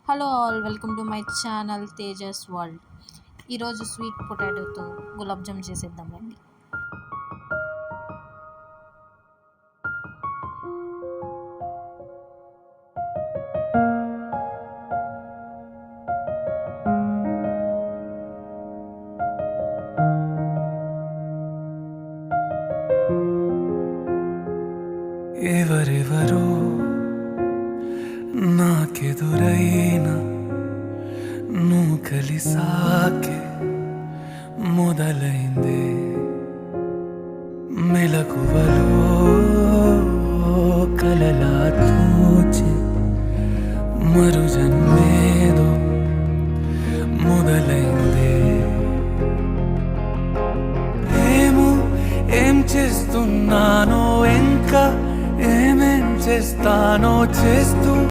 Hello all welcome to my channel Tejas world. ఈరోజు sweet పొటాటోతో gulab jam చేసేద్దామండి. ఎవరెవరో నాకెదురైనా నువ్వు కలిసాకే మొదలైందే మెలకువలో కలలా తోచి మరు జన్మేదో మొదలైందే. ఏమో ఏం చేస్తున్నానో ఇంకా ఏమేం చేస్తానో చేస్తూ